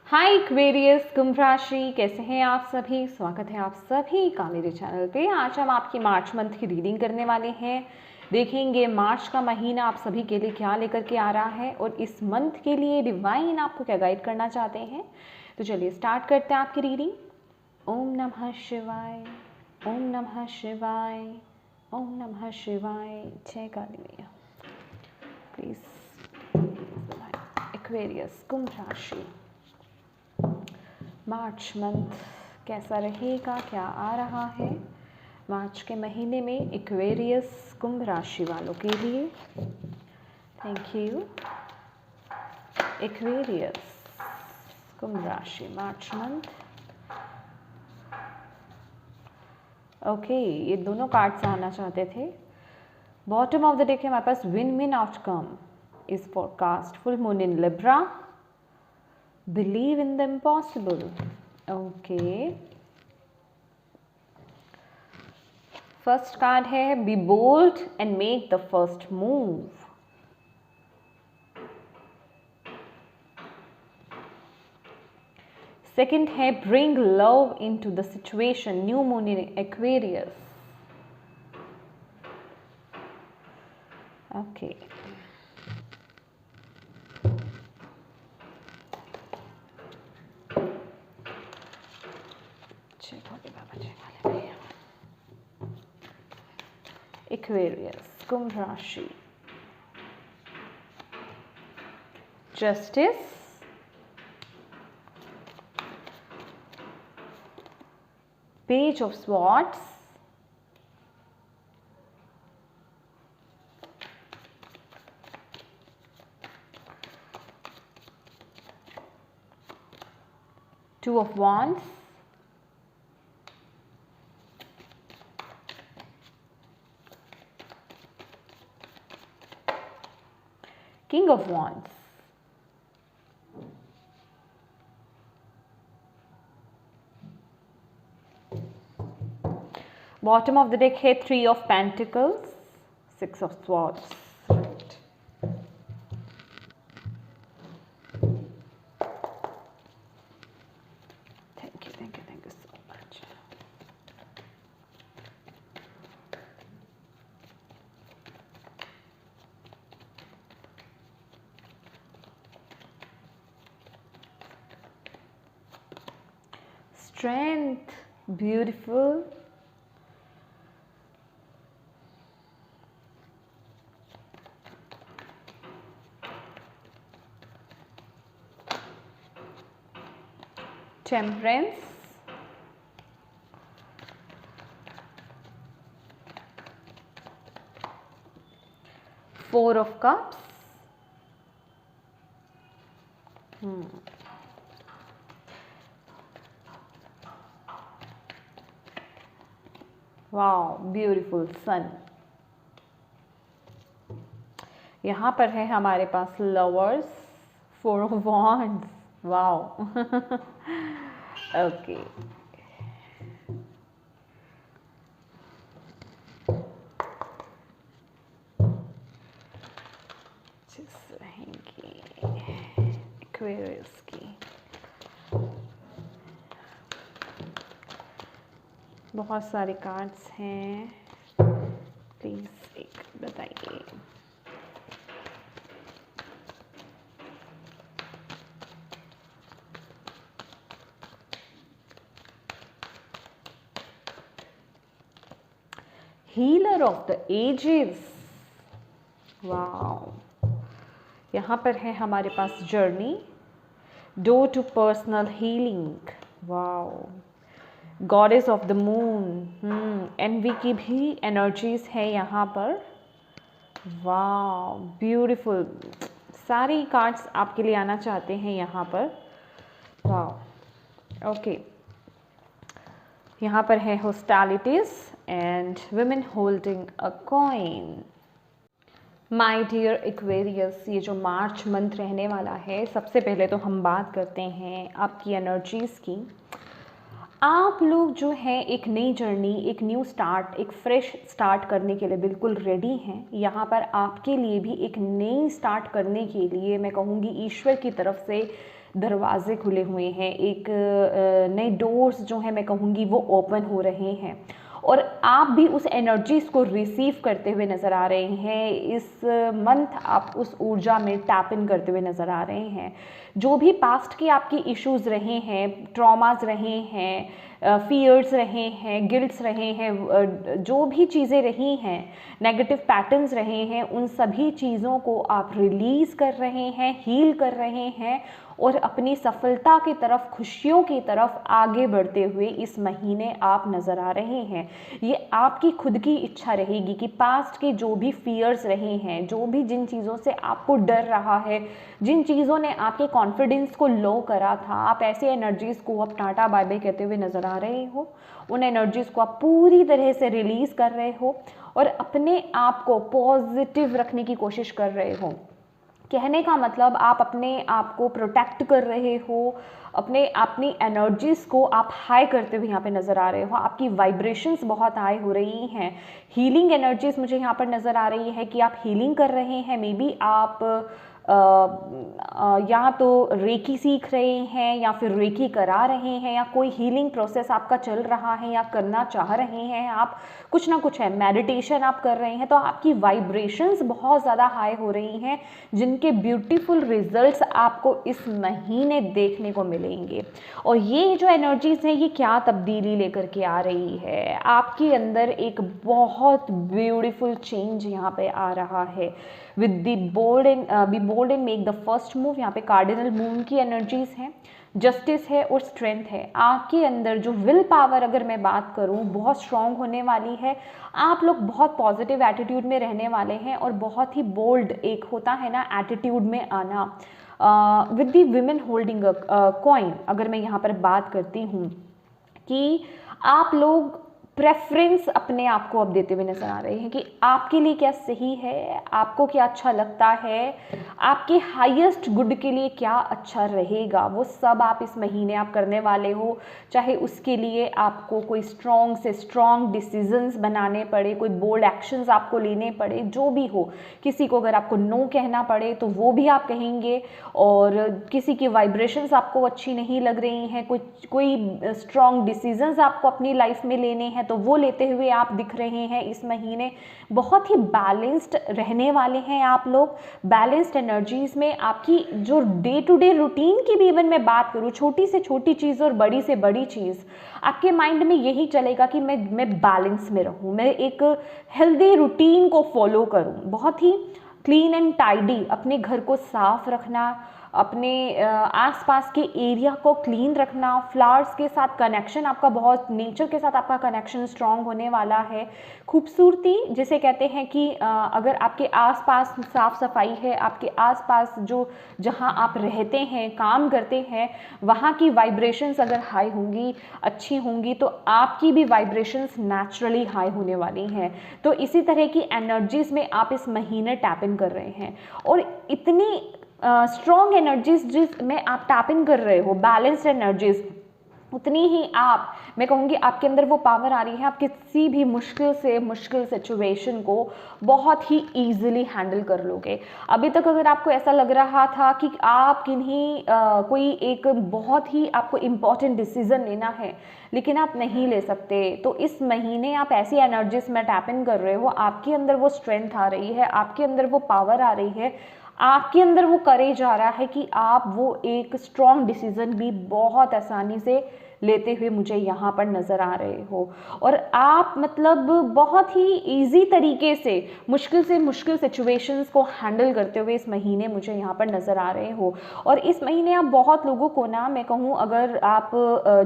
हाय Aquarius कुंभ राशि, कैसे हैं आप सभी। स्वागत है आप सभी का मेरे चैनल पे। आज हम आपकी मार्च मंथ की रीडिंग करने वाले हैं। देखेंगे मार्च का महीना आप सभी के लिए क्या लेकर के आ रहा है और इस मंथ के लिए डिवाइन आपको क्या गाइड करना चाहते हैं। तो चलिए स्टार्ट करते हैं आपकी रीडिंग। ओम नमः शिवाय, ओम नमः शिवाय, ओम नमः शिवाय। जय काली मैया। प्लीज एक्वेरियस कुंभ राशि, मार्च मंथ कैसा रहेगा, क्या आ रहा है मार्च के महीने में एक्वेरियस कुंभ राशि वालों के लिए। Thank you. एक्वेरियस कुंभ राशि मार्च मंथ। ओके, ये दोनों कार्ड्स आना चाहते थे। बॉटम ऑफ द डेक है हमारे पास win win outcome is forecast, full moon in Libra, believe in the impossible. Okay, first card है be bold and make the first move. Second है bring love into the situation, new moon in Aquarius. Okay, Aquarius कुंभ राशि, justice, page of swords, two of wands, king of wands, bottom of the deck है three of pentacles, six of swords. Right. Thank you so much. Strength, beautiful. Temperance, four of cups, wow beautiful sun. यहाँ पर है हमारे पास lovers, four of wands, wow. Okay, रहेंगे Aquarius की। बहुत सारे कार्ड्स हैं, प्लीज एक बताइए। Healer of the ages, wow. यहाँ पर है हमारे पास journey, door to personal healing, wow. Goddess of the moon, envy की भी एनर्जीज है यहाँ पर, वाओ ब्यूटीफुल। सारी कार्ड्स आपके लिए आना चाहते हैं यहाँ पर, वाओ। ओके, यहाँ पर है hostilities and women holding a coin. My dear Aquarius, ये जो मार्च मंथ रहने वाला है, सबसे पहले तो हम बात करते हैं आपकी एनर्जीज़ की। आप लोग जो है एक नई जर्नी, एक न्यू स्टार्ट, एक फ्रेश स्टार्ट करने के लिए बिल्कुल रेडी हैं। यहाँ पर आपके लिए भी एक नई स्टार्ट करने के लिए मैं कहूँगी ईश्वर की तरफ से दरवाजे खुले हुए हैं, एक नए डोर्स जो हैं मैं कहूँगी वो ओपन हो रहे हैं, और आप भी उस एनर्जीज़ को रिसीव करते हुए नज़र आ रहे हैं। इस मंथ आप उस ऊर्जा में टैप इन करते हुए नज़र आ रहे हैं। जो भी पास्ट के आपकी इश्यूज़ रहे हैं, ट्रॉमास रहे हैं, फियर्स रहे हैं, गिल्ट्स रहे हैं, जो भी चीज़ें रही हैं, नेगेटिव पैटर्न्स रहे हैं, उन सभी चीज़ों को आप रिलीज़ कर रहे हैं, हील कर रहे हैं, और अपनी सफलता की तरफ, खुशियों की तरफ आगे बढ़ते हुए इस महीने आप नज़र आ रहे हैं। ये आपकी खुद की इच्छा रहेगी कि पास्ट के जो भी फियर्स रहे हैं, जो भी जिन चीज़ों से आपको डर रहा है, जिन चीज़ों ने आपके कॉन्फिडेंस को लो करा था, आप ऐसे एनर्जीज़ को अब टाटा बाय बाय कहते हुए नज़र आ रहे हो। उन एनर्जीज़ को आप पूरी तरह से रिलीज़ कर रहे हो और अपने आप को पॉजिटिव रखने की कोशिश कर रहे हो। कहने का मतलब आप अपने आप को प्रोटेक्ट कर रहे हो, अपनी एनर्जीज़ को आप हाई करते हुए यहाँ पे नज़र आ रहे हो। आपकी वाइब्रेशंस बहुत हाई हो रही हैं। हीलिंग एनर्जीज़ मुझे यहाँ पर नज़र आ रही है कि आप हीलिंग कर रहे हैं। मे बी आप या तो रेकी सीख रहे हैं या फिर रेकी करा रहे हैं, या कोई हीलिंग प्रोसेस आपका चल रहा है या करना चाह रहे हैं आप, कुछ ना कुछ है, मेडिटेशन आप कर रहे हैं, तो आपकी वाइब्रेशंस बहुत ज़्यादा हाई हो रही हैं, जिनके ब्यूटीफुल रिजल्ट्स आपको इस महीने देखने को मिलेंगे। और ये जो एनर्जीज़ हैं, ये क्या तब्दीली लेकर के आ रही है, आपके अंदर एक बहुत ब्यूटीफुल चेंज यहाँ पे आ रहा है। With the bold and make the first move, यहाँ पे कार्डिनल मून की एनर्जीज हैं, जस्टिस है और स्ट्रेंथ है। आपके अंदर जो विल पावर, अगर मैं बात करूँ, बहुत स्ट्रांग होने वाली है। आप लोग बहुत पॉजिटिव एटीट्यूड में रहने वाले हैं और बहुत ही बोल्ड, एक होता है ना एटीट्यूड में आना। With the women holding a coin, अगर मैं यहाँ पर बात करती हूँ कि आप लोग प्रेफरेंस अपने आप को अब देते हुए नजर आ रहे हैं कि आपके लिए क्या सही है, आपको क्या अच्छा लगता है, आपके हाईएस्ट गुड के लिए क्या अच्छा रहेगा, वो सब आप इस महीने आप करने वाले हो। चाहे उसके लिए आपको कोई स्ट्रॉन्ग से स्ट्रॉन्ग डिसीजंस बनाने पड़े, कोई बोल्ड एक्शंस आपको लेने पड़े, जो भी हो। किसी को अगर आपको नो कहना पड़े तो वो भी आप कहेंगे, और किसी की वाइब्रेशंस आपको अच्छी नहीं लग रही हैं, कोई स्ट्रॉन्ग डिसीजंस आपको अपनी लाइफ में लेने हैं, तो वो लेते हुए आप दिख रहे हैं। इस महीने बहुत ही बैलेंस्ड रहने वाले हैं आप लोग। बैलेंस्ड एनर्जीज में आपकी जो डे टू डे रूटीन की भी इवन मैं बात करूँ, छोटी से छोटी चीज़ और बड़ी से बड़ी चीज़, आपके माइंड में यही चलेगा कि मैं बैलेंस में रहूँ, मैं एक हेल्दी रूटीन को फॉलो करूँ। बहुत ही क्लीन एंड टाइडी, अपने घर को साफ रखना, अपने आसपास के एरिया को क्लीन रखना, फ्लावर्स के साथ कनेक्शन आपका, बहुत नेचर के साथ आपका कनेक्शन स्ट्रांग होने वाला है। खूबसूरती जिसे कहते हैं कि अगर आपके आसपास साफ सफाई है, आपके आसपास जो जहां आप रहते हैं, काम करते हैं, वहां की वाइब्रेशंस अगर हाई होंगी, अच्छी होंगी, तो आपकी भी वाइब्रेशंस नेचुरली हाई होने वाली हैं। तो इसी तरह की एनर्जीज में आप इस महीने टैप इन कर रहे हैं, और इतनी स्ट्रॉन्ग एनर्जीज जिसमें आप टैप इन कर रहे हो, बैलेंस्ड एनर्जीज, उतनी ही मैं कहूँगी आपके अंदर वो पावर आ रही है, आप किसी भी मुश्किल सिचुएशन को बहुत ही ईजिली हैंडल कर लोगे। अभी तक अगर आपको ऐसा लग रहा था कि आप कोई एक बहुत ही आपको इम्पॉर्टेंट डिसीजन लेना है लेकिन आप नहीं ले सकते, तो इस महीने आप ऐसी एनर्जीज में टैप इन कर रहे हो, आपके अंदर वो स्ट्रेंथ आ रही है, आपके अंदर वो पावर आ रही है, आपके अंदर वो करेज आ रहा है कि आप वो एक स्ट्रॉन्ग डिसीजन भी बहुत आसानी से लेते हुए मुझे यहाँ पर नज़र आ रहे हो। और आप मतलब बहुत ही इजी तरीके से मुश्किल सिचुएशंस को हैंडल करते हुए इस महीने मुझे यहाँ पर नज़र आ रहे हो। और इस महीने आप बहुत लोगों को ना, मैं कहूँ अगर आप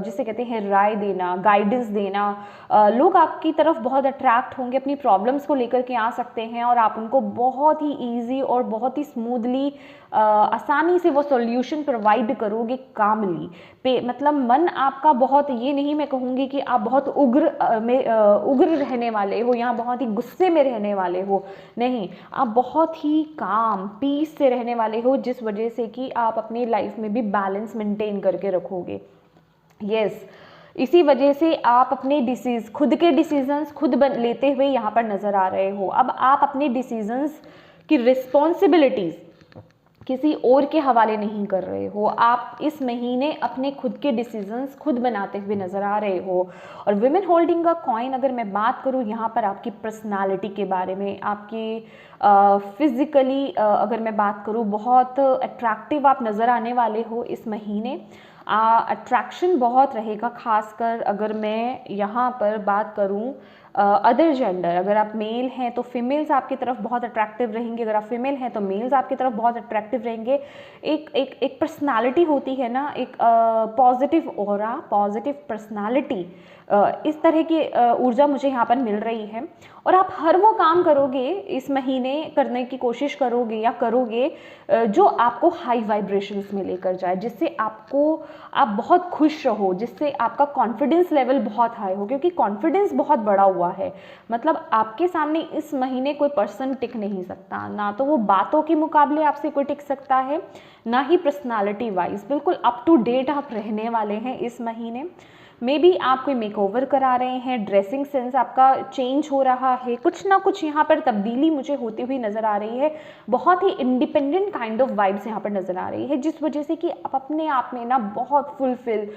जिसे कहते हैं राय देना, गाइडेंस देना, लोग आपकी तरफ बहुत अट्रैक्ट होंगे, अपनी प्रॉब्लम्स को लेकर के आ सकते हैं और आप उनको बहुत ही ईजी और बहुत ही स्मूथली आसानी से वो सॉल्यूशन प्रोवाइड करोगे कामली पे। मतलब मन आपका बहुत, ये नहीं मैं कहूँगी कि आप बहुत उग्र रहने वाले हो, यहाँ बहुत ही गुस्से में रहने वाले हो, नहीं, आप बहुत ही काम पीस से रहने वाले हो, जिस वजह से कि आप अपनी लाइफ में भी बैलेंस मेंटेन करके रखोगे। यस, इसी वजह से आप अपने खुद के डिसीजंस खुद लेते हुए यहाँ पर नज़र आ रहे हो। अब आप अपने डिसीजंस की किसी और के हवाले नहीं कर रहे हो, आप इस महीने अपने खुद के डिसीजंस खुद बनाते हुए नज़र आ रहे हो। और विमेन होल्डिंग अ कॉइन अगर मैं बात करूँ यहाँ पर आपकी पर्सनालिटी के बारे में, आपकी फिज़िकली अगर मैं बात करूँ, बहुत अट्रैक्टिव आप नज़र आने वाले हो इस महीने। अट्रैक्शन बहुत रहेगा, खासकर अगर मैं यहाँ पर बात करूँ अदर जेंडर, अगर आप मेल हैं तो फीमेल्स आपकी तरफ बहुत अट्रैक्टिव रहेंगे, अगर आप फीमेल हैं तो मेल्स आपकी तरफ बहुत अट्रैक्टिव रहेंगे। एक पर्सनालिटी होती है ना, एक पॉजिटिव ऑरा, पॉजिटिव पर्सनालिटी, इस तरह की ऊर्जा मुझे यहाँ पर मिल रही है। और आप हर वो काम करोगे इस महीने, करने की कोशिश करोगे या करोगे जो आपको हाई वाइब्रेशंस में लेकर जाए, जिससे आप बहुत खुश रहो, जिससे आपका कॉन्फिडेंस लेवल बहुत हाई हो, क्योंकि कॉन्फिडेंस बहुत बड़ा हुआ है। मतलब आपके सामने इस महीने कोई पर्सन टिक नहीं सकता, ना तो वो बातों के मुकाबले आपसे कोई टिक सकता है, ना ही पर्सनालिटी वाइज। बिल्कुल अप टू डेट आप रहने वाले हैं इस महीने। मे बी आप कोई मेकओवर करा रहे हैं, ड्रेसिंग सेंस आपका चेंज हो रहा है, कुछ ना कुछ यहाँ पर तब्दीली मुझे होती हुई नज़र आ रही है। बहुत ही इंडिपेंडेंट काइंड ऑफ वाइब्स यहाँ पर नज़र आ रही है, जिस वजह से कि आप अपने आप में ना बहुत फुलफिल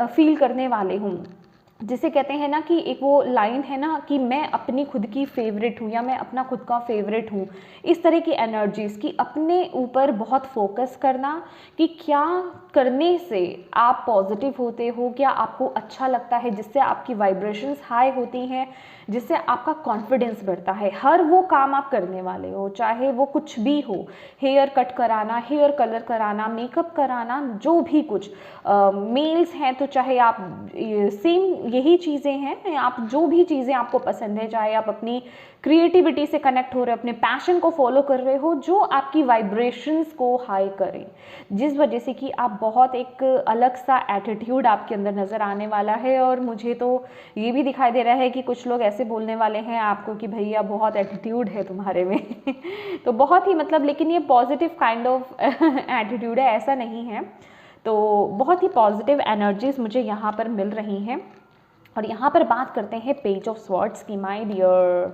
फील करने वाले हों। जिसे कहते हैं ना कि एक वो लाइन है ना कि मैं अपनी खुद की फेवरेट हूँ या मैं अपना खुद का फेवरेट हूँ। इस तरह की एनर्जीज़ की अपने ऊपर बहुत फोकस करना कि क्या करने से आप पॉजिटिव होते हो, क्या आपको अच्छा लगता है, जिससे आपकी वाइब्रेशंस हाई होती हैं, जिससे आपका कॉन्फिडेंस बढ़ता है। हर वो काम आप करने वाले हो, चाहे वो कुछ भी हो, हेयर कट कराना, हेयर कलर कराना, मेकअप कराना, जो भी कुछ। मेल्स हैं तो चाहे आप सेम यही चीज़ें हैं, आप जो भी चीज़ें आपको पसंद है, चाहे आप अपनी क्रिएटिविटी से कनेक्ट हो रहे हो, अपने पैशन को फॉलो कर रहे हो, जो आपकी वाइब्रेशंस को हाई करें, जिस वजह से कि आप बहुत एक अलग सा एटीट्यूड आपके अंदर नज़र आने वाला है। और मुझे तो ये भी दिखाई दे रहा है कि कुछ लोग ऐसे बोलने वाले हैं आपको कि भैया बहुत एटीट्यूड है तुम्हारे में तो बहुत ही मतलब, लेकिन ये पॉजिटिव काइंड ऑफ एटीट्यूड है, ऐसा नहीं है। तो बहुत ही पॉजिटिव एनर्जीज मुझे यहाँ पर मिल रही हैं। और यहाँ पर बात करते हैं पेज ऑफ स्वॉर्ड्स की। My dear,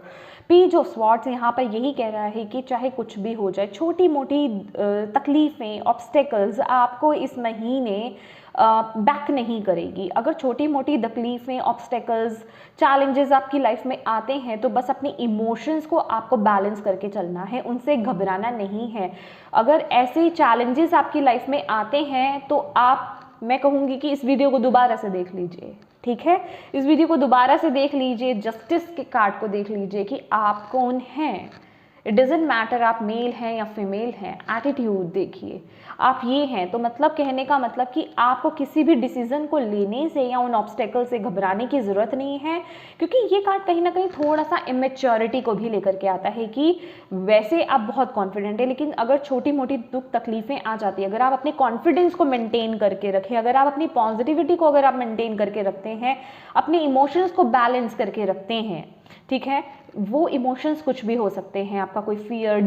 page of swords यहाँ पर यही कह रहा है कि चाहे कुछ भी हो जाए, छोटी मोटी तकलीफ़ें, ऑब्स्टेकल्स आपको इस महीने बैक नहीं करेगी। अगर छोटी मोटी तकलीफ़ें, ऑब्स्टेकल्स, चैलेंजेस आपकी लाइफ में आते हैं तो बस अपनी इमोशंस को आपको बैलेंस करके चलना है, उनसे घबराना नहीं है। अगर ऐसे चैलेंजेस आपकी लाइफ में आते हैं तो मैं कहूँगी कि इस वीडियो को दोबारा से देख लीजिए, ठीक है। इस वीडियो को दोबारा से देख लीजिए, जस्टिस के कार्ड को देख लीजिए कि आप कौन हैं। इट डजेंट मैटर आप मेल हैं या फीमेल हैं, एटीट्यूड देखिए, आप ये हैं। तो मतलब कहने का मतलब कि आपको किसी भी डिसीजन को लेने से या उन ऑब्स्टेकल से घबराने की ज़रूरत नहीं है, क्योंकि ये कार्ड कहीं ना कहीं थोड़ा सा इमेच्योरिटी को भी लेकर के आता है कि वैसे आप बहुत कॉन्फिडेंट है, लेकिन अगर छोटी मोटी दुख तकलीफ़ें आ जाती है, अगर आप अपने कॉन्फिडेंस को मेंटेन करके रखें, अगर आप अपनी पॉजिटिविटी को अगर आप मेंटेन करके रखते हैं, अपने इमोशंस को बैलेंस करके रखते हैं, ठीक है। वो इमोशंस कुछ भी हो सकते हैं, आपका कोई फियर,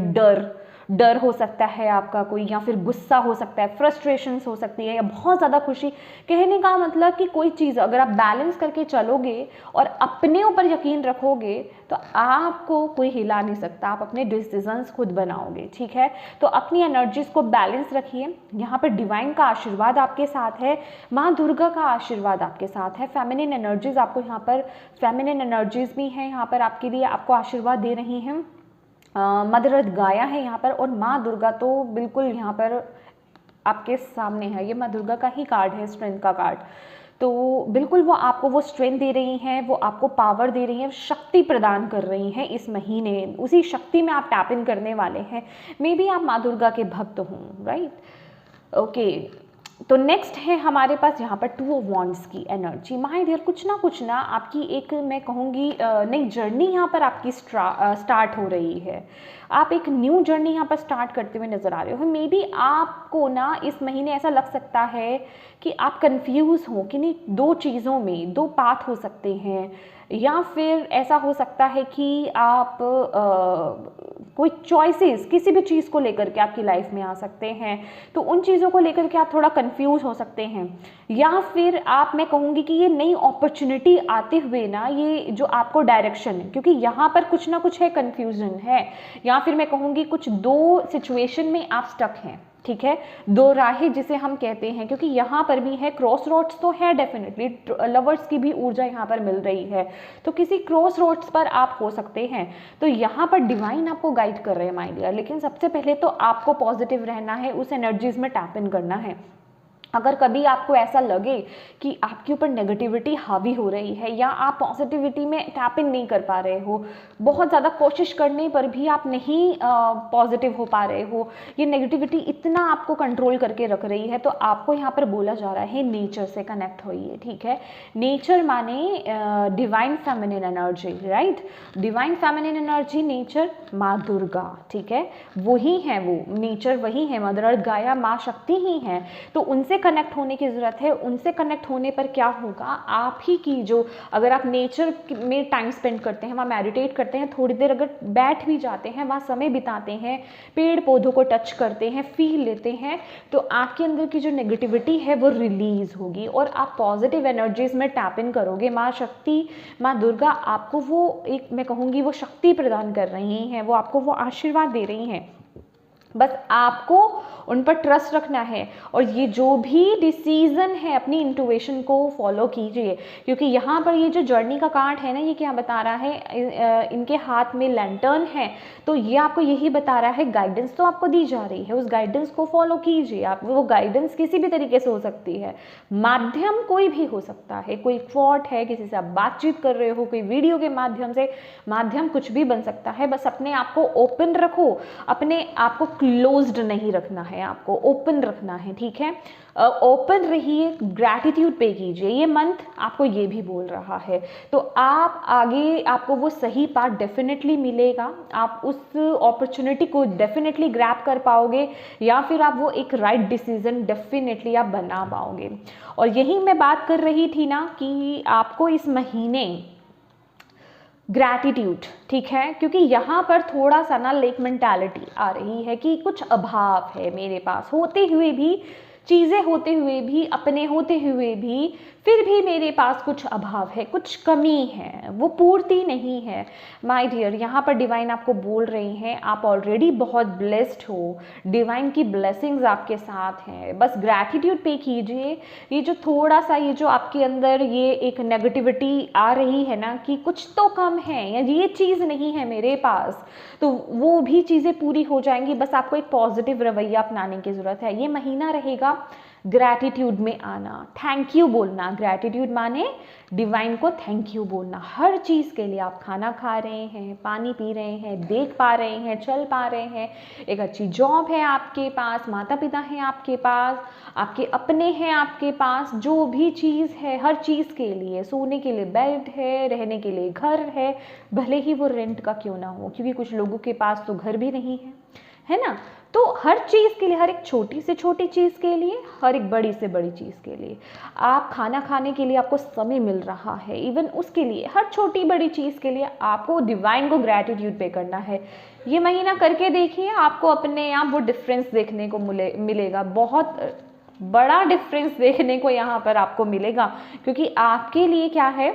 डर हो सकता है आपका कोई, या फिर गुस्सा हो सकता है, फ्रस्ट्रेशंस हो सकती है, या बहुत ज़्यादा खुशी। कहने का मतलब कि कोई चीज़ अगर आप बैलेंस करके चलोगे और अपने ऊपर यकीन रखोगे तो आपको कोई हिला नहीं सकता, आप अपने डिसीजंस खुद बनाओगे, ठीक है। तो अपनी एनर्जीज को बैलेंस रखिए। यहाँ पर डिवाइन का आशीर्वाद आपके साथ है, माँ दुर्गा का आशीर्वाद आपके साथ है, फेमिनिन एनर्जीज आपको यहाँ पर, फेमिनिन एनर्जीज भी हैं यहाँ पर आपके लिए, आपको आशीर्वाद दे रही हैं। मदर अर्थ गाया है यहाँ पर, और माँ दुर्गा तो बिल्कुल यहाँ पर आपके सामने है। ये माँ दुर्गा का ही कार्ड है, स्ट्रेंथ का कार्ड। तो बिल्कुल वो आपको वो स्ट्रेंथ दे रही हैं, वो आपको पावर दे रही हैं, शक्ति प्रदान कर रही हैं इस महीने। उसी शक्ति में आप टैप इन करने वाले हैं। मे बी आप माँ दुर्गा के भक्त हों, राइट, ओके। तो नेक्स्ट है हमारे पास यहाँ पर 2 ऑफ वॉन्ड्स की एनर्जी। माय डियर, कुछ ना आपकी एक, मैं कहूँगी नई जर्नी यहाँ पर आपकी स्टार्ट हो रही है। आप एक न्यू जर्नी यहाँ पर स्टार्ट करते हुए नज़र आ रहे हो। मे बी आपको ना इस महीने ऐसा लग सकता है कि आप कंफ्यूज हो कि नहीं, 2 चीज़ों में 2 पाथ हो सकते हैं, या फिर ऐसा हो सकता है कि आप कोई चॉइसेस किसी भी चीज़ को लेकर के आपकी लाइफ में आ सकते हैं, तो उन चीज़ों को लेकर के आप थोड़ा कंफ्यूज हो सकते हैं। या फिर मैं कहूँगी कि ये नई अपॉर्चुनिटी आते हुए ना, ये जो आपको डायरेक्शन है, क्योंकि यहाँ पर कुछ ना कुछ है, कन्फ्यूजन है, या फिर मैं कहूँगी कुछ दो सिचुएशन में आप स्टक हैं, ठीक है, दो राहें जिसे हम कहते हैं, क्योंकि यहाँ पर भी है क्रॉस रोड्स तो है, डेफिनेटली लवर्स की भी ऊर्जा यहाँ पर मिल रही है, तो किसी क्रॉस रोड्स पर आप हो सकते हैं। तो यहाँ पर डिवाइन आपको गाइड कर रहे हैं माय डियर, लेकिन सबसे पहले तो आपको पॉजिटिव रहना है, उस एनर्जीज में टैप इन करना है। अगर कभी आपको ऐसा लगे कि आपके ऊपर नेगेटिविटी हावी हो रही है, या आप पॉजिटिविटी में टैप इन नहीं कर पा रहे हो, बहुत ज़्यादा कोशिश करने पर भी आप नहीं पॉजिटिव हो पा रहे हो, ये नेगेटिविटी इतना आपको कंट्रोल करके रख रही है, तो आपको यहाँ पर बोला जा रहा है नेचर से कनेक्ट होइए, ठीक है। नेचर माने divine feminine energy, right, divine feminine energy, nature, माँ दुर्गा, ठीक है, वही है वो नेचर, वही है मदर अर्थ, गाया, माँ शक्ति ही है। तो उनसे कनेक्ट होने की ज़रूरत है। उनसे कनेक्ट होने पर क्या होगा, आप ही की जो, अगर आप नेचर में टाइम स्पेंड करते हैं, वहाँ मेडिटेट करते हैं, थोड़ी देर अगर बैठ भी जाते हैं, वहाँ समय बिताते हैं, पेड़ पौधों को टच करते हैं, फील लेते हैं, तो आपके अंदर की जो नेगेटिविटी है वो रिलीज़ होगी और आप पॉजिटिव एनर्जीज में टैप इन करोगे। माँ शक्ति, माँ दुर्गा आपको वो एक, मैं कहूँगी वो शक्ति प्रदान कर रही हैं, वो आपको वो आशीर्वाद दे रही हैं, बस आपको उन पर ट्रस्ट रखना है। और ये जो भी डिसीज़न है, अपनी इंट्यूशन को फॉलो कीजिए, क्योंकि यहाँ पर ये जो जर्नी का कार्ड है ना, ये क्या बता रहा है, इनके हाथ में लैंटर्न है, तो ये आपको यही बता रहा है, गाइडेंस तो आपको दी जा रही है, उस गाइडेंस को फॉलो कीजिए आप। वो गाइडेंस किसी भी तरीके से हो सकती है, माध्यम कोई भी हो सकता है, कोई थॉट है, किसी से आप बातचीत कर रहे हो, कोई वीडियो के माध्यम से, माध्यम कुछ भी बन सकता है। बस अपने आप को ओपन रखो, अपने आप को क्लोज्ड नहीं रखना है, आपको ओपन रखना है, ठीक है। ओपन रहिए, ग्रैटिट्यूड पे कीजिए, ये मंथ आपको ये भी बोल रहा है। तो आप आगे, आपको वो सही पार्ट डेफिनेटली मिलेगा, आप उस अपॉर्चुनिटी को डेफिनेटली ग्रैब कर पाओगे, या फिर आप वो एक राइट डिसीजन डेफिनेटली आप बना पाओगे। और यही मैं बात कर रही थी ना कि आपको इस महीने ग्रैटिट्यूड, ठीक है, क्योंकि यहाँ पर थोड़ा सा ना लेक मेंटालिटी आ रही है कि कुछ अभाव है मेरे पास, होते हुए भी, चीज़ें होते हुए भी, अपने होते हुए भी, फिर भी मेरे पास कुछ अभाव है, कुछ कमी है, वो पूर्ति नहीं है। माय डियर, यहाँ पर डिवाइन आपको बोल रही हैं, आप ऑलरेडी बहुत ब्लेस्ड हो, डिवाइन की ब्लेसिंग्स आपके साथ हैं, बस ग्रैटिट्यूड पे कीजिए। ये जो थोड़ा सा, ये जो आपके अंदर ये एक नेगेटिविटी आ रही है ना कि कुछ तो कम है, या ये चीज़ नहीं है मेरे पास, तो वो भी चीज़ें पूरी हो जाएंगी। बस आपको एक पॉजिटिव रवैया अपनाने की ज़रूरत है। ये महीना रहेगा ग्रैटिट्यूड में आना, थैंक यू बोलना। ग्रैटिट्यूड माने डिवाइन को थैंक यू बोलना हर चीज़ के लिए। आप खाना खा रहे हैं, पानी पी रहे हैं, देख पा रहे हैं, चल पा रहे हैं, एक अच्छी जॉब है आपके पास, माता पिता हैं आपके पास, आपके अपने हैं आपके पास, जो भी चीज़ है, हर चीज़ के लिए, सोने के लिए बेड है, रहने के लिए घर है, भले ही वो रेंट का क्यों ना हो, क्योंकि कुछ लोगों के पास तो घर भी नहीं है ना। तो हर चीज़ के लिए, हर एक छोटी से छोटी चीज़ के लिए, हर एक बड़ी से बड़ी चीज़ के लिए, आप खाना खाने के लिए आपको समय मिल रहा है, इवन उसके लिए, हर छोटी बड़ी चीज़ के लिए आपको डिवाइन को ग्रैटिट्यूड पे करना है। ये महीना करके देखिए, आपको अपने आप वो डिफरेंस देखने को मिलेगा, बहुत बड़ा डिफरेंस देखने को यहाँ पर आपको मिलेगा, क्योंकि आपके लिए क्या है,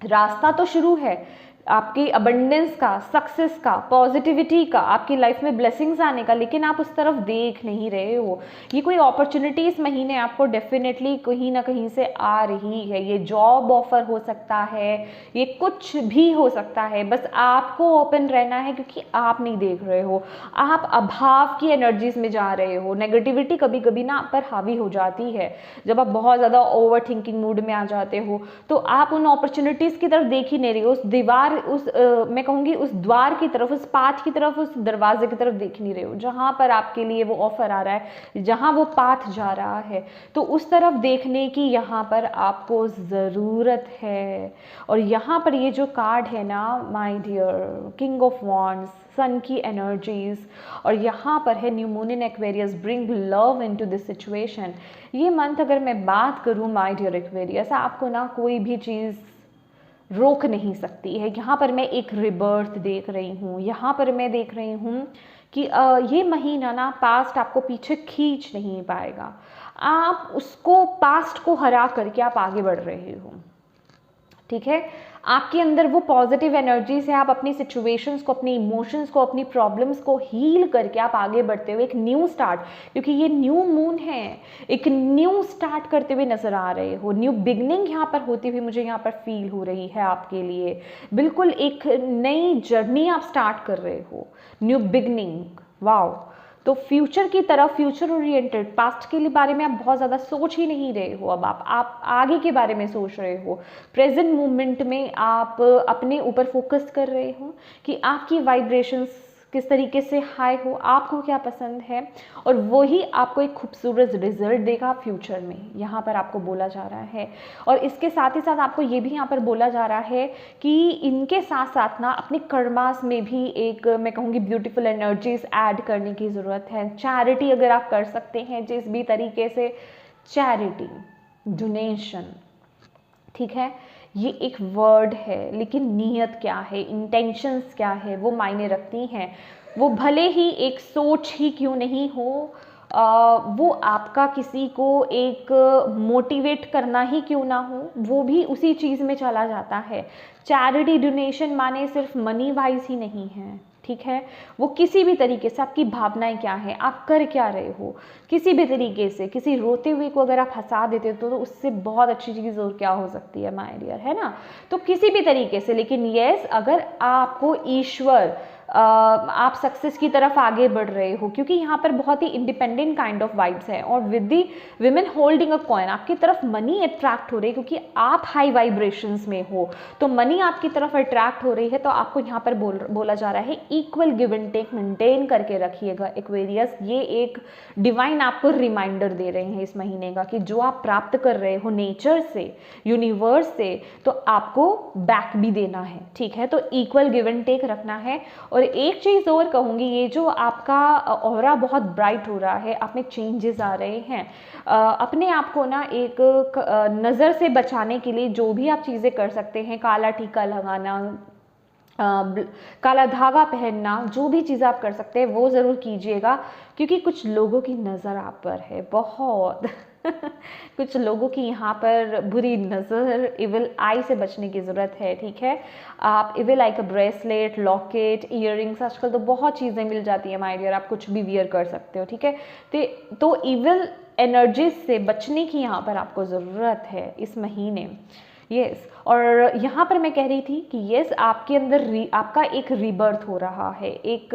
रास्ता तो शुरू है आपकी अबंडेंस का, सक्सेस का, पॉजिटिविटी का, आपकी लाइफ में ब्लेसिंग्स आने का, लेकिन आप उस तरफ देख नहीं रहे हो। ये कोई अपॉर्चुनिटी इस महीने आपको डेफिनेटली कहीं ना कहीं से आ रही है। ये जॉब ऑफर हो सकता है, ये कुछ भी हो सकता है, बस आपको ओपन रहना है, क्योंकि आप नहीं देख रहे हो, आप अभाव की एनर्जीज में जा रहे हो। नेगेटिविटी कभी कभी ना आप पर हावी हो जाती है, जब आप बहुत ज़्यादा ओवर थिंकिंग मूड में आ जाते हो, तो आप उन अपॉर्चुनिटीज़ की तरफ देख ही नहीं रहे हो, उस दीवार, मैं कहूँगी उस द्वार की तरफ, उस पाथ की तरफ, उस दरवाजे की तरफ देख नहीं रहे हो, जहाँ पर आपके लिए वो ऑफर आ रहा है, जहाँ वो पाथ जा रहा है, तो उस तरफ देखने की यहाँ पर आपको ज़रूरत है। और यहाँ पर ये जो कार्ड है ना my dear, king of wands, sun की एनर्जीज, और यहाँ पर है new moon in Aquarius, bring love into this situation. ये मंथ अगर मैं बात करूँ माय डियर एक्वेरियस, आपको ना कोई भी चीज़ रोक नहीं सकती है। यहाँ पर मैं एक रिबर्थ देख रही हूँ, यहाँ पर मैं देख रही हूँ कि ये महीना ना पास्ट आपको पीछे खींच नहीं पाएगा, आप उसको पास्ट को हरा करके आप आगे बढ़ रहे हो, ठीक है। आपके अंदर वो पॉजिटिव एनर्जी से आप अपनी सिचुएशंस को, अपनी इमोशंस को, अपनी प्रॉब्लम्स को हील करके आप आगे बढ़ते हुए एक न्यू स्टार्ट, क्योंकि ये न्यू मून है, एक न्यू स्टार्ट करते हुए नजर आ रहे हो। न्यू बिगनिंग यहाँ पर होती हुई मुझे यहाँ पर फील हो रही है आपके लिए। बिल्कुल एक नई जर्नी आप स्टार्ट कर रहे हो, न्यू बिगनिंग। वाओ। तो फ्यूचर की तरफ, फ्यूचर ओरिएंटेड, पास्ट के लिए बारे में आप बहुत ज़्यादा सोच ही नहीं रहे हो। अब आप आगे के बारे में सोच रहे हो। प्रेजेंट मोमेंट में आप अपने ऊपर फोकस कर रहे हो कि आपकी वाइब्रेशंस किस तरीके से हाई हो, आपको क्या पसंद है, और वही आपको एक खूबसूरत रिजल्ट देगा फ्यूचर में, यहाँ पर आपको बोला जा रहा है। और इसके साथ ही साथ आपको ये भी यहाँ पर बोला जा रहा है कि इनके साथ साथ ना अपने कर्मास में भी एक, मैं कहूँगी, ब्यूटीफुल एनर्जीज ऐड करने की ज़रूरत है। चैरिटी अगर आप कर सकते हैं जिस भी तरीके से, चैरिटी, डोनेशन, ठीक है, ये एक वर्ड है, लेकिन नीयत क्या है, इंटेंशंस क्या है, वो मायने रखती हैं। वो भले ही एक सोच ही क्यों नहीं हो, वो आपका किसी को एक मोटिवेट करना ही क्यों ना हो, वो भी उसी चीज़ में चला जाता है। चैरिटी डोनेशन माने सिर्फ मनी वाइज ही नहीं है, ठीक है। वो किसी भी तरीके से, आपकी भावनाएं क्या है, आप कर क्या रहे हो, किसी भी तरीके से किसी रोते हुए को अगर आप हंसा देते हो तो उससे बहुत अच्छी चीज़ और क्या हो सकती है माय डियर, है ना। तो किसी भी तरीके से, लेकिन यस, अगर आपको ईश्वर, आप सक्सेस की तरफ आगे बढ़ रहे हो, क्योंकि यहाँ पर बहुत ही इंडिपेंडेंट काइंड ऑफ वाइब्स है। और with the women holding a coin, आपकी तरफ मनी अट्रैक्ट हो रही है, क्योंकि आप हाई वाइब्रेशंस में हो, तो मनी आपकी तरफ अट्रैक्ट हो रही है। तो आपको यहाँ पर बोला जा रहा है equal give and take maintain करके रखिएगा एक्वेरियस। ये एक डिवाइन आपको रिमाइंडर दे रहे हैं इस महीने का, कि जो आप प्राप्त कर रहे हो नेचर से, यूनिवर्स से, तो आपको बैक भी देना है, ठीक है। तो इक्वल गिव एंड टेक रखना है। और एक चीज़ और कहूँगी, ये जो आपका ऑरा बहुत ब्राइट हो रहा है, आप में चेंजेस आ रहे हैं, अपने आप को ना एक नज़र से बचाने के लिए जो भी आप चीज़ें कर सकते हैं, काला टीका लगाना, काला धागा पहनना, जो भी चीज़ आप कर सकते हैं वो ज़रूर कीजिएगा, क्योंकि कुछ लोगों की नज़र आप पर है बहुत कुछ लोगों की यहाँ पर बुरी नज़र, इविल आई से बचने की ज़रूरत है, ठीक है। आप इविल आई का ब्रेसलेट, लॉकेट, ईयरिंग्स, आजकल तो बहुत चीज़ें मिल जाती हैं माय डियर, आप कुछ भी वियर कर सकते हो, ठीक है। तो इविल एनर्जीज से बचने की यहाँ पर आपको ज़रूरत है इस महीने, यस। और यहाँ पर मैं कह रही थी कि यस, आपके अंदर आपका एक रीबर्थ हो रहा है, एक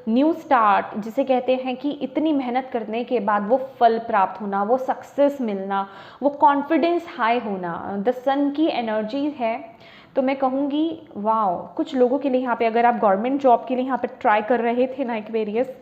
न्यू स्टार्ट, जिसे कहते हैं कि इतनी मेहनत करने के बाद वो फल प्राप्त होना, वो सक्सेस मिलना, वो कॉन्फिडेंस हाई होना, द सन की एनर्जी है। तो मैं कहूँगी वाओ, कुछ लोगों के लिए यहाँ पे, अगर आप गवर्नमेंट जॉब के लिए यहाँ पर ट्राई कर रहे थे ना एक्वेरियस,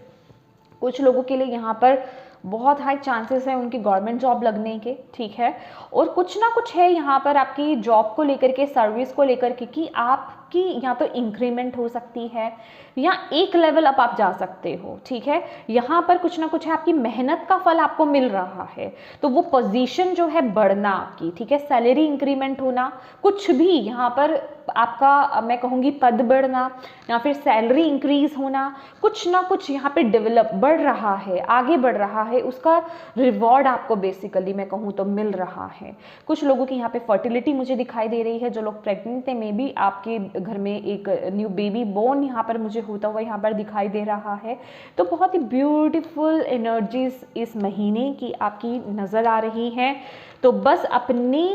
कुछ लोगों के लिए यहाँ पर बहुत हाई चांसेस है उनकी गवर्नमेंट जॉब लगने के, ठीक है। और कुछ ना कुछ है यहाँ पर आपकी जॉब को लेकर के, सर्विस को लेकर के, कि आपकी यहाँ पर इंक्रीमेंट हो सकती है, या एक लेवल अप आप जा सकते हो, ठीक है। यहाँ पर कुछ ना कुछ है, आपकी मेहनत का फल आपको मिल रहा है, तो वो पोजीशन जो है बढ़ना आपकी, ठीक है, सैलरी इंक्रीमेंट होना, कुछ भी यहाँ पर आपका, मैं कहूँगी, पद बढ़ना या फिर सैलरी इंक्रीज होना, कुछ ना कुछ यहाँ पे डेवलप, बढ़ रहा है, आगे बढ़ रहा है, उसका रिवॉर्ड आपको बेसिकली मैं कहूँ तो मिल रहा है। कुछ लोगों की यहाँ पे फर्टिलिटी मुझे दिखाई दे रही है, जो लोग प्रेग्नेंट थे, मे बी आपके घर में एक न्यू बेबी बोर्न यहाँ पर मुझे होता हुआ यहाँ पर दिखाई दे रहा है। तो बहुत ही ब्यूटीफुल एनर्जीज इस महीने की आपकी नज़र आ रही हैं। तो बस अपनी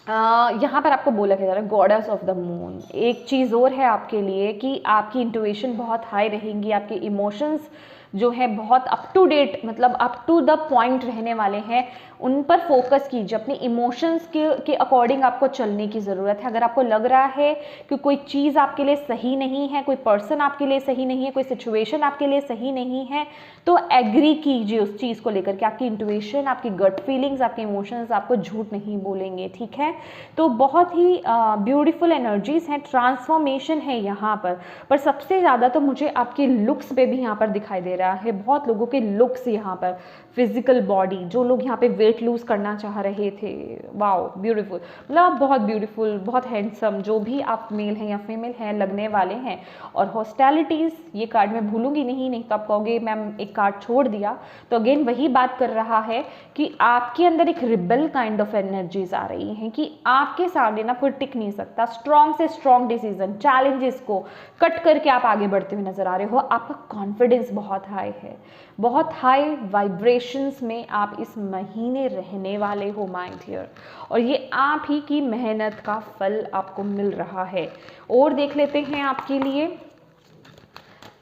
यहाँ पर आपको बोला क्या जा रहा है, गॉडेस ऑफ द मून। एक चीज़ और है आपके लिए कि आपकी इंट्यूशन बहुत हाई रहेंगी, आपके इमोशंस जो है बहुत अप टू डेट, मतलब अप टू द पॉइंट रहने वाले हैं, उन पर फोकस कीजिए। अपनी इमोशंस के अकॉर्डिंग आपको चलने की ज़रूरत है। अगर आपको लग रहा है कि कोई चीज़ आपके लिए सही नहीं है, कोई पर्सन आपके लिए सही नहीं है, कोई सिचुएशन आपके लिए सही नहीं है, तो एग्री कीजिए उस चीज़ को लेकर के। आपकी इंट्यूशन, आपकी गट फीलिंग्स, आपके इमोशंस आपको झूठ नहीं बोलेंगे, ठीक है। तो बहुत ही ब्यूटीफुल एनर्जीज हैं, ट्रांसफॉर्मेशन है यहाँ पर सबसे ज़्यादा तो मुझे आपके लुक्स पे भी यहाँ पर दिखाई दे रहा है। बहुत लोगों के लुक्स यहाँ पर, फिजिकल बॉडी, जो लोग यहाँ पे वेट लूज़ करना चाह रहे थे, वाओ ब्यूटीफुल, मतलब आप बहुत ब्यूटीफुल, बहुत हैंडसम, जो भी आप मेल हैं या फीमेल हैं लगने वाले हैं। और हॉस्टैलिटीज़, ये कार्ड मैं भूलूंगी नहीं तो आप कहोगे मैम एक कार्ड छोड़ दिया, तो अगेन वही बात कर रहा है कि आपके अंदर एक रिबल काइंड ऑफ एनर्जीज आ रही हैं कि आपके सामने ना कोई टिक नहीं सकता। स्ट्रॉन्ग से स्ट्रॉन्ग डिसीजन, चैलेंजेस को कट करके आप आगे बढ़ते हुए नजर आ रहे हो। आपका कॉन्फिडेंस बहुत हाई है, बहुत हाई वाइब्रेशंस में आप इस महीने रहने वाले हो माय डियर, और ये आप ही की मेहनत का फल आपको मिल रहा है। और देख लेते हैं आपके लिए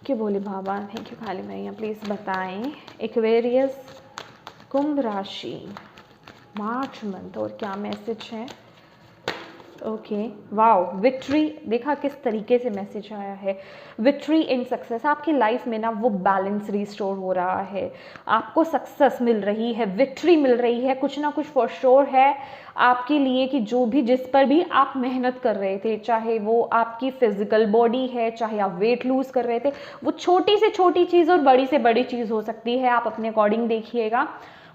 क्या बोले बाबा, थैंक यू खाली भैया, प्लीज़ बताएं एक्वेरियस कुंभ राशि मार्च मंथ और क्या मैसेज है। ओके, वाओ, विक्ट्री, देखा किस तरीके से मैसेज आया है, विक्ट्री इन सक्सेस। आपकी लाइफ में ना वो बैलेंस रिस्टोर हो रहा है, आपको सक्सेस मिल रही है, विक्ट्री मिल रही है, कुछ ना कुछ फॉर श्योर है आपके लिए कि जो भी जिस पर भी आप मेहनत कर रहे थे, चाहे वो आपकी फिजिकल बॉडी है, चाहे आप वेट लूज कर रहे थे, वो छोटी से छोटी चीज़ और बड़ी से बड़ी चीज़ हो सकती है, आप अपने अकॉर्डिंग देखिएगा,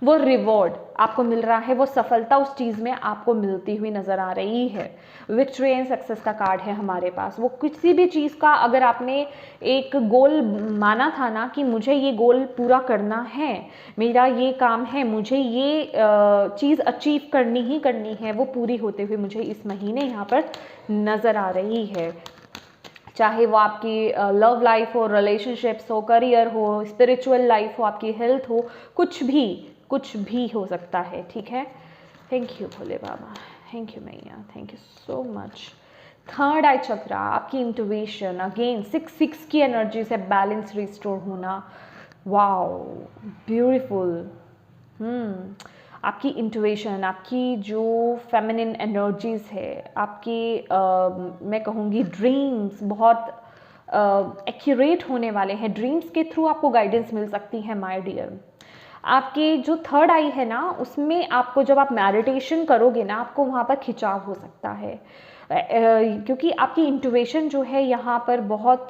वो रिवॉर्ड आपको मिल रहा है, वो सफलता उस चीज़ में आपको मिलती हुई नज़र आ रही है। विक्ट्री एंड सक्सेस का कार्ड है हमारे पास। वो किसी भी चीज़ का अगर आपने एक गोल माना था ना कि मुझे ये गोल पूरा करना है, मेरा ये काम है, मुझे ये चीज़ अचीव करनी ही करनी है, वो पूरी होते हुए मुझे इस महीने यहाँ पर नज़र आ रही है। चाहे वो आपकी लव लाइफ हो, रिलेशनशिप्स हो, करियर हो, स्पिरिचुअल लाइफ हो, आपकी हेल्थ हो, कुछ भी हो सकता है, ठीक है। Thank you Bhole Baba, thank you मैया, thank you so much. Third eye chakra, आपकी इंट्यूशन, अगेन 6 की एनर्जी से बैलेंस रिस्टोर होना, वाओ ब्यूटीफुल। आपकी इंट्यूशन, आपकी जो फेमिनिन एनर्जीज है, आपकी मैं कहूँगी ड्रीम्स बहुत एक्यूरेट होने वाले हैं। ड्रीम्स के थ्रू आपको गाइडेंस मिल सकती है माय डियर। आपके जो थर्ड आई है ना, उसमें आपको जब आप मेडिटेशन करोगे ना, आपको वहाँ पर खिंचाव हो सकता है, क्योंकि आपकी इंट्यूशन जो है यहाँ पर बहुत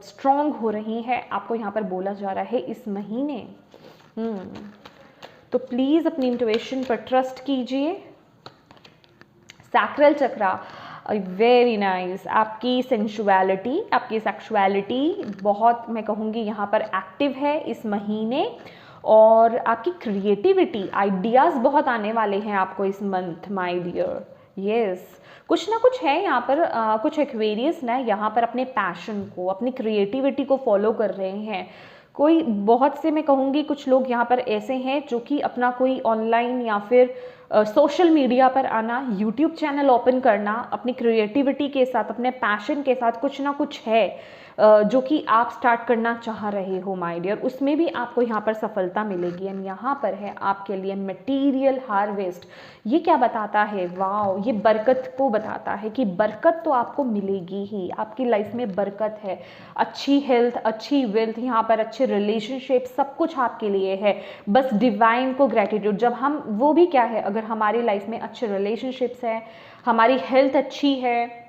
स्ट्रॉन्ग हो रही है, आपको यहाँ पर बोला जा रहा है इस महीने। तो प्लीज़ अपनी इंट्यूशन पर ट्रस्ट कीजिए। सैक्रल चक्रा, वेरी नाइस। आपकी सेंसुअलिटी, आपकी सेक्सुअलिटी बहुत, मैं कहूँगी यहाँ पर एक्टिव है इस महीने, और आपकी क्रिएटिविटी, आइडियाज़ बहुत आने वाले हैं आपको इस मंथ माय डियर। यस, कुछ ना कुछ है यहाँ पर, कुछ एक्वेरियस ना यहाँ पर अपने पैशन को, अपनी क्रिएटिविटी को फॉलो कर रहे हैं। कोई बहुत से, मैं कहूँगी कुछ लोग यहाँ पर ऐसे हैं जो कि अपना कोई ऑनलाइन या फिर सोशल मीडिया पर आना, यूट्यूब चैनल ओपन करना, अपनी क्रिएटिविटी के साथ, अपने पैशन के साथ कुछ ना कुछ है जो कि आप स्टार्ट करना चाह रहे हो माय डियर, उसमें भी आपको यहाँ पर सफलता मिलेगी। एंड यहाँ पर है आपके लिए मटेरियल हार्वेस्ट। ये क्या बताता है, वाओ, ये बरकत को बताता है कि बरकत तो आपको मिलेगी ही, आपकी लाइफ में बरकत है, अच्छी हेल्थ, अच्छी वेल्थ, यहाँ पर अच्छे रिलेशनशिप, सब कुछ आपके लिए है। बस डिवाइन को ग्रेटिट्यूड, जब हम, वो भी क्या है, अगर हमारी लाइफ में अच्छे रिलेशनशिप्स हैं, हमारी हेल्थ अच्छी है,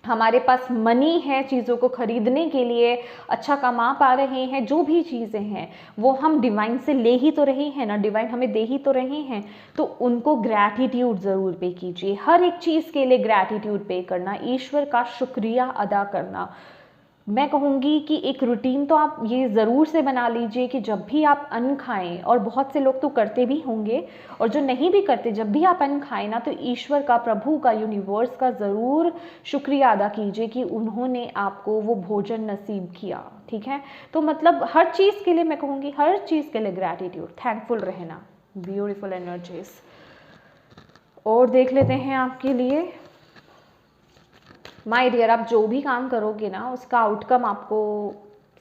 हमारे पास मनी है चीज़ों को खरीदने के लिए, अच्छा कमा पा रहे हैं, जो भी चीज़ें हैं वो हम डिवाइन से ले ही तो रहे हैं ना, डिवाइन हमें दे ही तो रहे हैं, तो उनको ग्रैटिट्यूड ज़रूर पे कीजिए। हर एक चीज़ के लिए ग्रैटिट्यूड पे करना, ईश्वर का शुक्रिया अदा करना। मैं कहूँगी कि एक रूटीन तो आप ये ज़रूर से बना लीजिए कि जब भी आप अन्न खाएं, और बहुत से लोग तो करते भी होंगे, और जो नहीं भी करते, जब भी आप अन्न खाएं ना, तो ईश्वर का, प्रभु का, यूनिवर्स का ज़रूर शुक्रिया अदा कीजिए कि उन्होंने आपको वो भोजन नसीब किया, ठीक है। तो मतलब हर चीज़ के लिए, मैं कहूँगी हर चीज़ के लिए ग्रैटिट्यूड, थैंकफुल रहना, ब्यूटीफुल एनर्जीज। और देख लेते हैं आपके लिए माय डियर, आप जो भी काम करोगे ना, उसका आउटकम आपको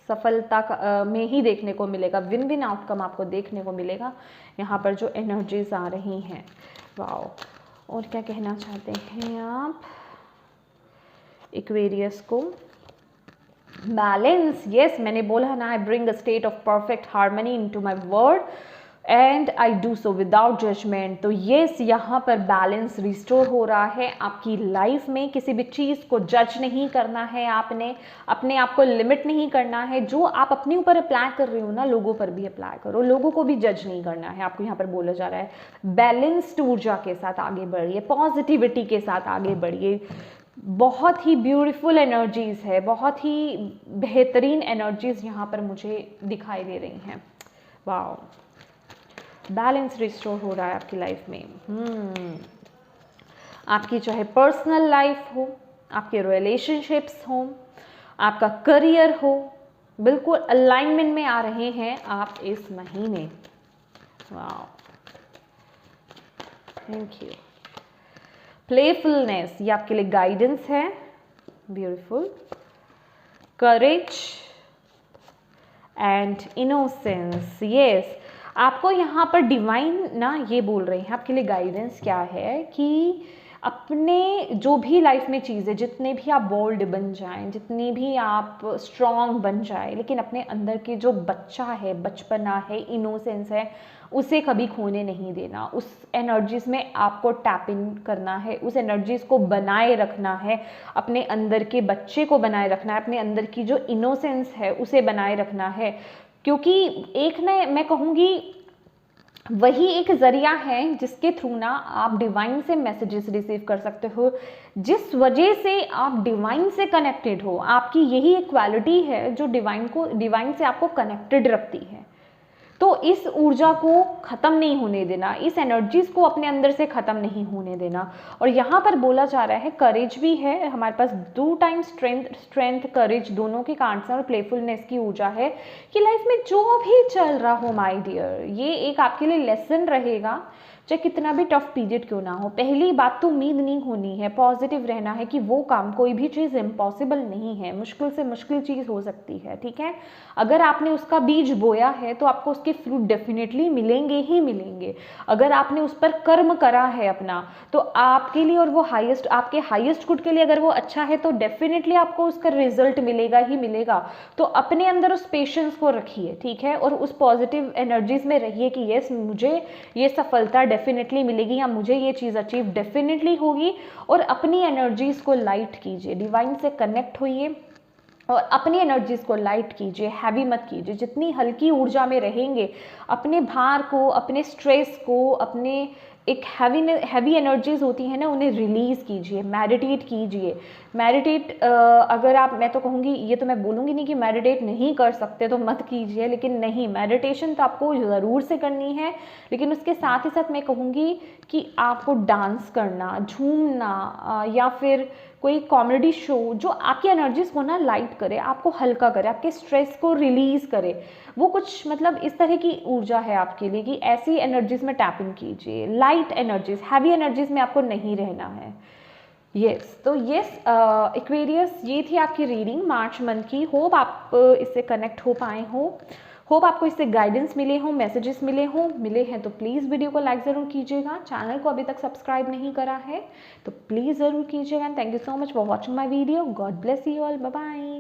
सफलता में ही देखने को मिलेगा, विन विन आउटकम आपको देखने को मिलेगा यहाँ पर जो एनर्जीज आ रही हैं। वाओ, और क्या कहना चाहते हैं आप एक्वेरियस को? बैलेंस, यस, मैंने बोला ना, I bring a state of perfect harmony into my world. And I do so without judgement. तो येस, यहाँ पर बैलेंस रिस्टोर हो रहा है आपकी लाइफ में। किसी भी चीज़ को जज नहीं करना है आपने, अपने आप को लिमिट नहीं करना है। जो आप अपने ऊपर अप्लाई कर रहे हो ना, लोगों पर भी अप्लाई करो, लोगों को भी जज नहीं करना है आपको। यहाँ पर बोला जा रहा है बैलेंस्ड ऊर्जा के साथ आगे बढ़िए, पॉजिटिविटी के साथ आगे बढ़िए। बहुत ही ब्यूटीफुल एनर्जीज है, बहुत ही बेहतरीन एनर्जीज यहाँ पर मुझे दिखाई दे रही हैं। वाओ, बैलेंस रिस्टोर हो रहा है आपकी लाइफ में। आपकी चाहे पर्सनल लाइफ हो, आपके रिलेशनशिप्स हो, आपका करियर हो, बिल्कुल अलाइनमेंट में आ रहे हैं आप इस महीने। Wow, thank you. प्लेफुलनेस, ये आपके लिए गाइडेंस है। Beautiful. Courage and innocence, yes, आपको यहाँ पर डिवाइन ना ये बोल रहे हैं आपके लिए गाइडेंस क्या है कि अपने जो भी लाइफ में चीज़ें, जितने भी आप बोल्ड बन जाएं, जितने भी आप स्ट्रॉन्ग बन जाएं, लेकिन अपने अंदर के जो बच्चा है, बचपना है, इनोसेंस है, उसे कभी खोने नहीं देना। उस एनर्जीज में आपको टैप इन करना है, उस एनर्जीज को बनाए रखना है, अपने अंदर के बच्चे को बनाए रखना है, अपने अंदर की जो इनोसेंस है उसे बनाए रखना है। क्योंकि एक ना, मैं कहूँगी वही एक जरिया है जिसके थ्रू ना आप डिवाइन से मैसेजेस रिसीव कर सकते हो, जिस वजह से आप डिवाइन से कनेक्टेड हो। आपकी यही एक क्वालिटी है जो डिवाइन से आपको कनेक्टेड रखती है। तो इस ऊर्जा को ख़त्म नहीं होने देना, इस एनर्जीज को अपने अंदर से ख़त्म नहीं होने देना। और यहाँ पर बोला जा रहा है करेज भी है हमारे पास, 2 टाइम्स स्ट्रेंथ करेज दोनों के कार्ड्स हैं, और प्लेफुलनेस की ऊर्जा है कि लाइफ में जो भी चल रहा हो माय डियर, ये एक आपके लिए लेसन रहेगा, चाहे कितना भी टफ पीरियड क्यों ना हो। पहली बात तो उम्मीद नहीं होनी है, पॉजिटिव रहना है कि वो काम, कोई भी चीज़ इम्पॉसिबल नहीं है, मुश्किल से मुश्किल चीज़ हो सकती है, ठीक है। अगर आपने उसका बीज बोया है तो आपको उसके फ्रूट डेफिनेटली मिलेंगे ही मिलेंगे। अगर आपने उस पर कर्म करा है अपना, तो आपके लिए, और वो हाईएस्ट, आपके हाईएस्ट गुड के लिए अगर वो अच्छा है, तो डेफिनेटली आपको उसका रिजल्ट मिलेगा ही मिलेगा। तो अपने अंदर उस पेशेंस को रखिए, ठीक है, और उस पॉजिटिव एनर्जीज में रहिए कि यस, मुझे ये सफलता डेफिनेटली मिलेगी, या मुझे ये चीज़ अचीव डेफिनेटली होगी। और अपनी एनर्जीज को लाइट कीजिए, डिवाइन से कनेक्ट होइए और अपनी एनर्जीज को लाइट कीजिए, हैवी मत कीजिए। जितनी हल्की ऊर्जा में रहेंगे, अपने भार को, अपने स्ट्रेस को, अपने एक हैवी एनर्जीज होती हैं ना, उन्हें रिलीज़ कीजिए, मेडिटेट कीजिए। मेडिटेट अगर आप, मैं तो कहूँगी, ये तो मैं बोलूँगी नहीं कि मेडिटेट नहीं कर सकते तो मत कीजिए, लेकिन नहीं, मेडिटेशन तो आपको ज़रूर से करनी है, लेकिन उसके साथ ही साथ मैं कहूँगी कि आपको डांस करना, झूमना, या फिर कोई कॉमेडी शो जो आपकी एनर्जीज को ना लाइट करे, आपको हल्का करे, आपके स्ट्रेस को रिलीज़ करे, वो कुछ मतलब इस तरह की ऊर्जा है आपके लिए कि ऐसी एनर्जीज में टैप इन कीजिए। लाइट एनर्जीज, हैवी एनर्जीज में आपको नहीं रहना है। यस, तो यस एक्वेरियस, ये थी आपकी रीडिंग मार्च मंथ की। होप आप इससे कनेक्ट हो पाए हो, होप आपको इससे गाइडेंस मिले हों, मैसेजेस मिले हों। मिले हैं तो प्लीज़ वीडियो को लाइक ज़रूर कीजिएगा। चैनल को अभी तक सब्सक्राइब नहीं करा है तो प्लीज़ ज़रूर कीजिएगा। Thank you so much for watching my video. God bless you all, bye bye.